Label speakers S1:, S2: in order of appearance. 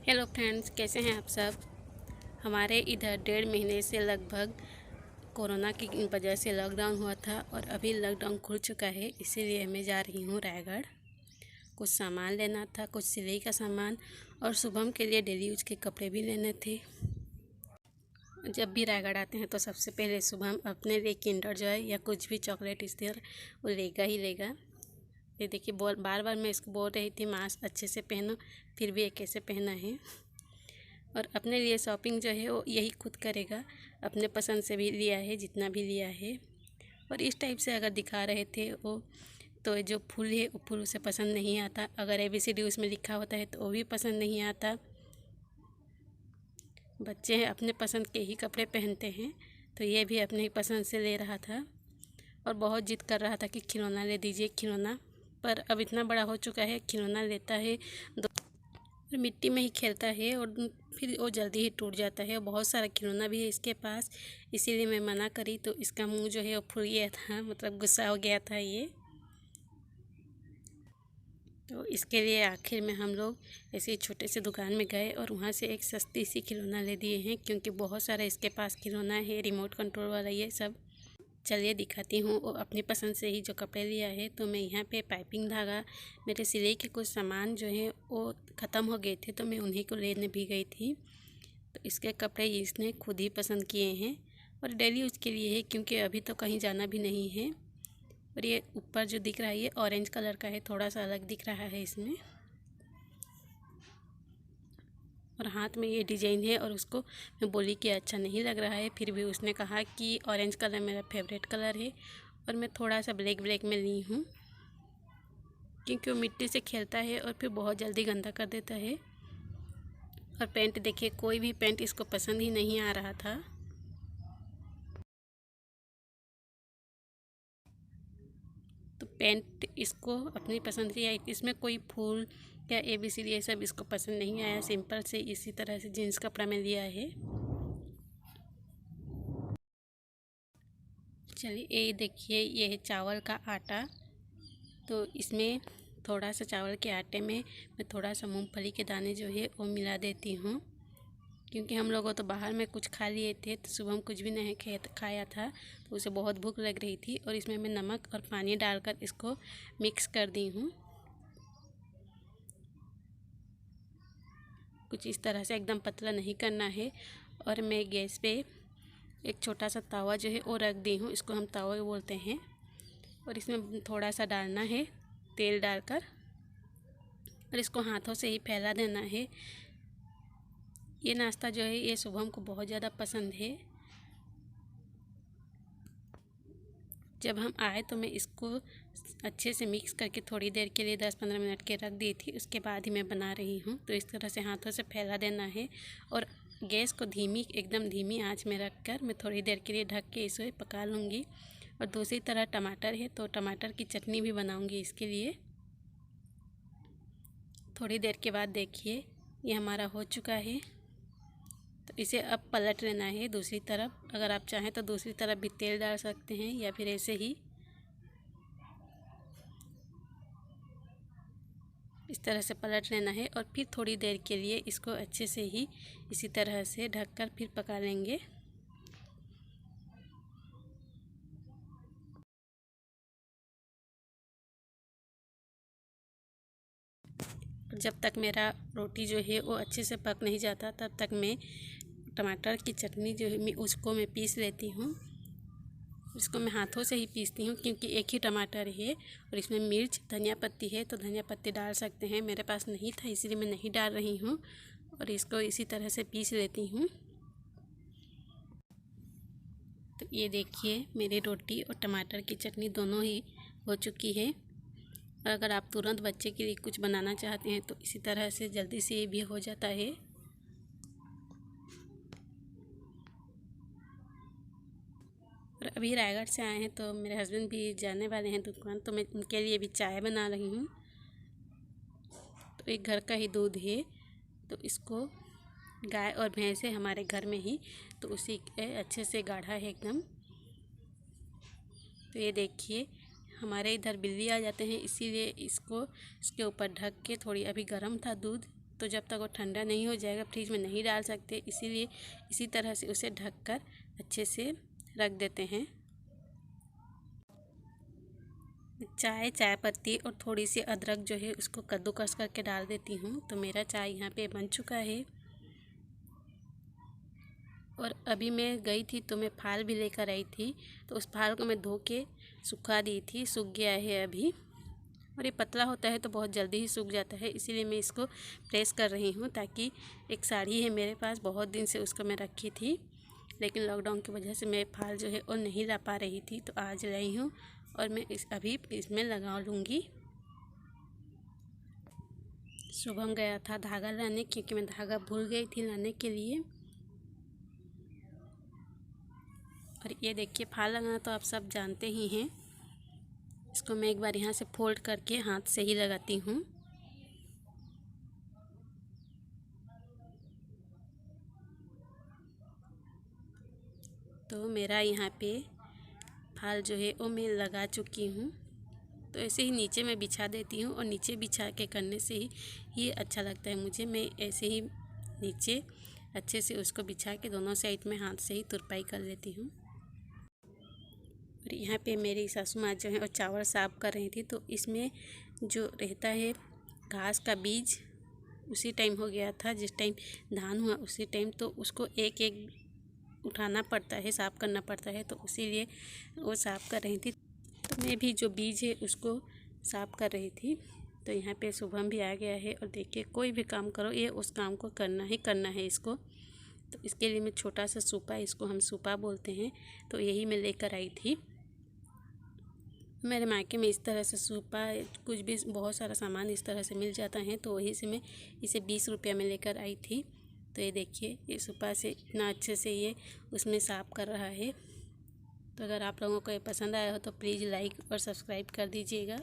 S1: Hello friends, कैसे हैं आप सब। हमारे इधर 1.5 महीने से लगभग कोरोना की वजह से लॉकडाउन हुआ था और अभी लॉकडाउन खुल चुका है। इसीलिए मैं जा रही हूँ रायगढ़। कुछ सामान लेना था, कुछ सिलाई का सामान और शुभम के लिए डेली यूज के कपड़े भी लेने थे। जब भी रायगढ़ आते हैं तो सबसे पहले शुभम अपने लिए किंडर जॉय या कुछ भी चॉकलेट इस तरह वो लेगा ही लेगा। ये देखिए, बार बार मैं इसको बोल रही थी मास्क अच्छे से पहनो, फिर भी ये कैसे पहना है। और अपने लिए शॉपिंग जो है वो यही खुद करेगा। अपने पसंद से भी लिया है जितना भी लिया है। और इस टाइप से अगर दिखा रहे थे वो, तो जो फूल है वो फूल उसे पसंद नहीं आता। अगर ABCD उसमें लिखा होता है तो वो भी पसंद नहीं आता। बच्चे हैं, अपने पसंद के ही कपड़े पहनते हैं। तो ये भी अपने ही पसंद से ले रहा था और बहुत जिद कर रहा था कि खिलौना ले दीजिए खिलौना। पर अब इतना बड़ा हो चुका है, खिलौना लेता है और मिट्टी में ही खेलता है और फिर वो जल्दी ही टूट जाता है। और बहुत सारा खिलौना भी है इसके पास, इसीलिए मैं मना करी तो इसका मुंह जो है वो फूल गया था, मतलब गुस्सा हो गया था ये। तो इसके लिए आखिर में हम लोग ऐसे छोटे से दुकान में गए और वहाँ से एक सस्ती सी खिलौना ले दिए हैं, क्योंकि बहुत सारा इसके पास खिलौना है, रिमोट कंट्रोल वाला ये सब। चलिए दिखाती हूँ। वो अपनी पसंद से ही जो कपड़े लिया है। तो मैं यहाँ पे पाइपिंग धागा, मेरे सिलाई के कुछ सामान जो है वो ख़त्म हो गए थे तो मैं उन्हीं को लेने भी गई थी। तो इसके कपड़े इसने खुद ही पसंद किए हैं और डेली यूज़ के लिए है, क्योंकि अभी तो कहीं जाना भी नहीं है। और ये ऊपर जो दिख रहा है ये ऑरेंज कलर का है, थोड़ा सा अलग दिख रहा है इसमें। और हाथ में ये डिज़ाइन है और उसको मैं बोली कि अच्छा नहीं लग रहा है, फिर भी उसने कहा कि ऑरेंज कलर मेरा फेवरेट कलर है। और मैं थोड़ा सा ब्लैक में ली हूँ, क्योंकि वो मिट्टी से खेलता है और फिर बहुत जल्दी गंदा कर देता है। और पैंट देखिए, कोई भी पैंट इसको पसंद ही नहीं आ रहा था। तो पैंट इसको अपनी पसंद की आई, इसमें कोई फूल या ABCD ये सब इसको पसंद नहीं आया। सिंपल से इसी तरह से जीन्स कपड़ा में लिया है। चलिए ये देखिए, ये है चावल का आटा। तो इसमें थोड़ा सा चावल के आटे में मैं थोड़ा सा मूंगफली के दाने जो है वो मिला देती हूँ, क्योंकि हम लोगों तो बाहर में कुछ खा लिए थे तो सुबह कुछ भी नहीं खाया था, तो उसे बहुत भूख लग रही थी। और इसमें मैं नमक और पानी डालकर इसको मिक्स कर दी हूँ। कुछ इस तरह से, एकदम पतला नहीं करना है। और मैं गैस पे एक छोटा सा तवा जो है वो रख दी हूँ, इसको हम तवा बोलते हैं। और इसमें थोड़ा सा डालना है तेल डालकर और इसको हाथों से ही फैला देना है। ये नाश्ता जो है ये शुभम को बहुत ज़्यादा पसंद है। जब हम आए तो मैं इसको अच्छे से मिक्स करके थोड़ी देर के लिए 10-15 मिनट के रख दी थी, उसके बाद ही मैं बना रही हूँ। तो इस तरह से हाथों से फैला देना है और गैस को धीमी, एकदम धीमी आंच में रखकर मैं थोड़ी देर के लिए ढक के इसे पका लूँगी। और दूसरी तरह टमाटर है तो टमाटर की चटनी भी बनाऊँगी इसके लिए। थोड़ी देर के बाद देखिए ये हमारा हो चुका है। तो इसे अब पलट लेना है दूसरी तरफ। अगर आप चाहें तो दूसरी तरफ भी तेल डाल सकते हैं या फिर ऐसे ही इस तरह से पलट लेना है। और फिर थोड़ी देर के लिए इसको अच्छे से ही इसी तरह से ढककर फिर पका लेंगे। जब तक मेरा रोटी जो है वो अच्छे से पक नहीं जाता तब तक मैं टमाटर की चटनी जो है उसको मैं पीस लेती हूँ। इसको मैं हाथों से ही पीसती हूँ, क्योंकि एक ही टमाटर है और इसमें मिर्च, धनिया पत्ती है तो धनिया पत्ती डाल सकते हैं। मेरे पास नहीं था इसीलिए मैं नहीं डाल रही हूँ। और इसको इसी तरह से पीस लेती हूँ। तो ये देखिए, मेरी रोटी और टमाटर की चटनी दोनों ही हो चुकी है। और अगर आप तुरंत बच्चे के लिए कुछ बनाना चाहते हैं तो इसी तरह से जल्दी से ये भी हो जाता है। और अभी रायगढ़ से आए हैं तो मेरे हस्बैंड भी जाने वाले हैं दुकान, तो मैं उनके लिए भी चाय बना रही हूँ। तो एक घर का ही दूध है, तो इसको गाय और भैंस है हमारे घर में ही, तो उसी अच्छे से गाढ़ा है एकदम। तो ये देखिए, हमारे इधर बिल्ली आ जाते हैं इसीलिए इसको इसके ऊपर ढक के थोड़ी, अभी गर्म था दूध तो जब तक वो ठंडा नहीं हो जाएगा फ्रिज में नहीं डाल सकते, इसीलिए इसी तरह से उसे ढककर अच्छे से रख देते हैं। चाय पत्ती और थोड़ी सी अदरक जो है उसको कद्दूकस करके डाल देती हूँ। तो मेरा चाय यहाँ पे बन चुका है। और अभी मैं गई थी तो मैं फाल भी लेकर आई थी, तो उस फाल को मैं धो के सुखा दी थी, सूख गया है अभी। और ये पतला होता है तो बहुत जल्दी ही सूख जाता है, इसीलिए मैं इसको प्रेस कर रही हूँ। ताकि एक साड़ी है मेरे पास, बहुत दिन से उसको मैं रखी थी, लेकिन लॉकडाउन की वजह से मैं फाल जो है वो नहीं ला पा रही थी, तो आज लाई हूँ और मैं अभी इसमें लगा लूँगी। सुबह गया था धागा लाने, क्योंकि मैं धागा भूल गई थी लाने के लिए। और ये देखिए फाल लगाना तो आप सब जानते ही हैं। इसको मैं एक बार यहाँ से फोल्ड करके हाथ से ही लगाती हूँ। तो मेरा यहाँ पे फाल जो है वो मैं लगा चुकी हूँ। तो ऐसे ही नीचे मैं बिछा देती हूँ, और नीचे बिछा के करने से ही अच्छा लगता है मुझे। मैं ऐसे ही नीचे अच्छे से उसको बिछा के दोनों साइड में हाथ से ही तुरपाई कर लेती हूँ। और यहाँ पे मेरी सासू माँ जो है वो चावल साफ कर रही थी, तो इसमें जो रहता है घास का बीज, उसी टाइम हो गया था जिस टाइम धान हुआ उसी टाइम, तो उसको एक एक उठाना पड़ता है, साफ़ करना पड़ता है, तो इसीलिए वो साफ़ कर रही थी। तो मैं भी जो बीज है उसको साफ़ कर रही थी। तो यहाँ पे शुभम भी आ गया है, और देखिए कोई भी काम करो ये उस काम को करना ही करना है इसको। तो इसके लिए मैं छोटा सा सूपा, इसको हम सूपा बोलते हैं, तो यही मैं लेकर आई थी। मेरे मायके में इस तरह से सूपा कुछ भी बहुत सारा सामान इस तरह से मिल जाता है, तो वहीं से मैं इसे 20 रुपये में लेकर आई थी। तो ये देखिए ये सूपा से इतना अच्छे से ये उसमें साफ़ कर रहा है। तो अगर आप लोगों को ये पसंद आया हो तो प्लीज़ लाइक और सब्सक्राइब कर दीजिएगा।